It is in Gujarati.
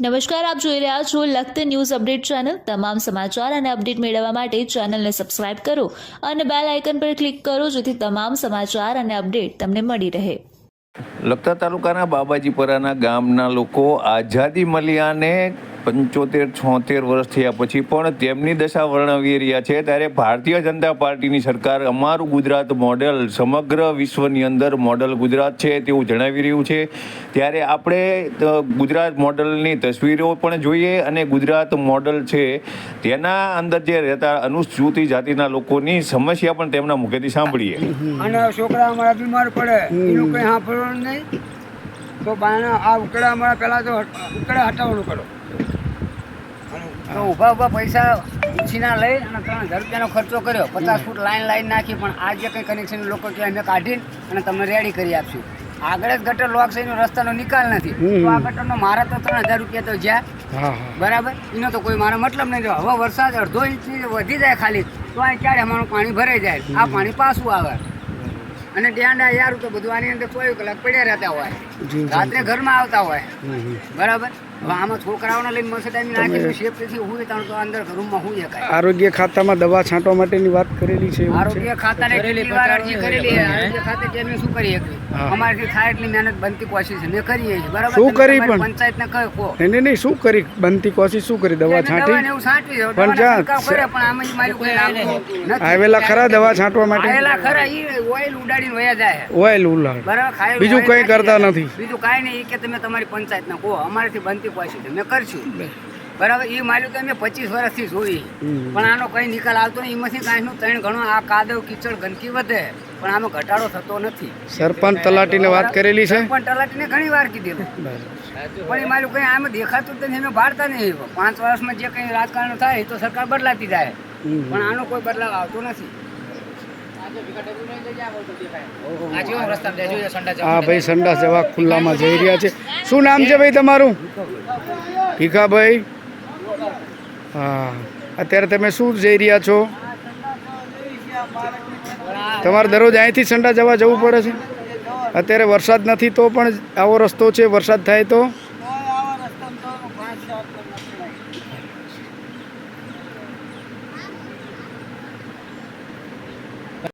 નમસ્કાર, આપ જોઈ રહ્યા છો લખત ન્યૂઝ અપડેટ ચેનલ। તમામ સમાચાર અને અપડેટ મેળવવા માટે ચેનલને સબસ્ક્રાઇબ કરો અને બેલ આઇકન પર ક્લિક કરો જેથી તમામ સમાચાર અને અપડેટ તમને મળી રહે। લખતર તાલુકાના બાબાજીપરાના ગામના લોકો આઝાદી મળ્યાને 75-76 વર્ષ થયા પછી પણ તેમની દશા વર્ણવી રહ્યા છે। ત્યારે ભારતીય જનતા પાર્ટીની સરકાર અમારું ગુજરાત મોડેલ સમગ્ર વિશ્વની અંદર મોડલ ગુજરાત છે તેવું જણાવી રહ્યું છે। ત્યારે આપણે ગુજરાત મોડલની તસવીરો પણ જોઈએ અને ગુજરાત મોડલ છે તેના અંદર જે રહેતા અનુસૂચિત જાતિના લોકોની સમસ્યા પણ તેમના મુખેથી સાંભળીએ। અને છોકરા અમારા બીમાર પડે એનું કંઈ સાંભળવાનું નહીં તો બાના આ ઉકળા અમારા પહેલાં તો ઉકળા હટાવવાનું કરો તો ઊભા પૈસા ઉછીના લઈ અને 3000 રૂપિયાનો ખર્ચો કર્યો, 50 ફૂટ લાઈન નાખી, પણ આ જે કંઈ કનેક્શન લોકો કે અમે કાઢીને અને તમને રેડી કરી આપશું। આગળ જ ગટર લોક છે એનો રસ્તાનો નિકાલ નથી તો આ ગટરનો મારા તો 3000 રૂપિયા તો જ્યાં બરાબર એનો તો કોઈ મારો મતલબ નહીં। હવે વરસાદ અડધો ઇંચથી વધી જાય ખાલી તો આ ક્યારે અમારું પાણી ભરાઈ જાય, આ પાણી પાછું આવે અને ડ્યાંડા યાર તો બધું આની અંદર 24 કલાક પડ્યા રહેતા હોય, રાત્રે ઘરમાં આવતા હોય બરાબર। હવે આમાં છોકરાઓને લઈને મસેદામી નાખી સેફટીથી હું તો અંદર રૂમમાં હું શકાય। આરોગ્ય ખાતામાં દવા છાંટવા માટેની વાત કરેલી છે। આરોગ્ય ખાતાને કેટલી વાર અરજી કરેલી છે, આરોગ્ય ખાતે કે અમે શું કરી શકીએ, અમારાથી થાય એટલી મહેનત બનતી કોશિશ અમે કરીએ છીએ બરાબર। શું કરી પણ પંચાયતને કહો નહીં શું કરી બનતી કોશિશ શું કરી? દવા છાંટી એવું છાંટવી પણ કરે પણ આમાં મારી કોઈ લાગુ આવેલા ખરા દવા છાંટવા માટે? આવેલા ખરા ઈ ઓઇલ ઉડાડીને વયા જાય ઓઇલ ઉલાડ બરાબર, ખાય બીજું કંઈ કરતા નથી। બીજું કાંઈ નહીં કે તમે તમારી પંચાયતને કહો અમારાથી બનતી કોશિશ અમે કરશું બરાબર। એ માલ્યું તો અમે 25 વર્ષથી જોઈ પણ આનો કઈ નિકાલ આવતો નહીં। એમાંથી કાંઈનું 3 ગણો આ કાદવ કીચડ ગંદકી વધે પણ આનો ઘટાડો થતો નથી। સરપંચ તલાટીને વાત કરેલી છે? સરપંચ તલાટીને ઘણી વાર કીધેલું પણ એ માલ્યું કંઈ આમાં દેખાતું જ નથી, અમે ભાળતા નહીં। 5 વર્ષમાં જે કંઈ રાજકારણ થાય એ તો સરકાર બદલાતી જાય પણ આનો કોઈ બદલાવ આવતો નથી। હા ભાઈ, સંડાસ જવા ખુલ્લામાં જઈ રહ્યા છે। શું નામ છે ભાઈ તમારું? ભીખાભાઈ। હા, અત્યારે તમે શું જઈ રહ્યા છો? તમારે દરરોજ અહીંથી સંડા જવા જવું પડે છે? અત્યારે વરસાદ નથી તો પણ આવો રસ્તો છે, વરસાદ થાય તો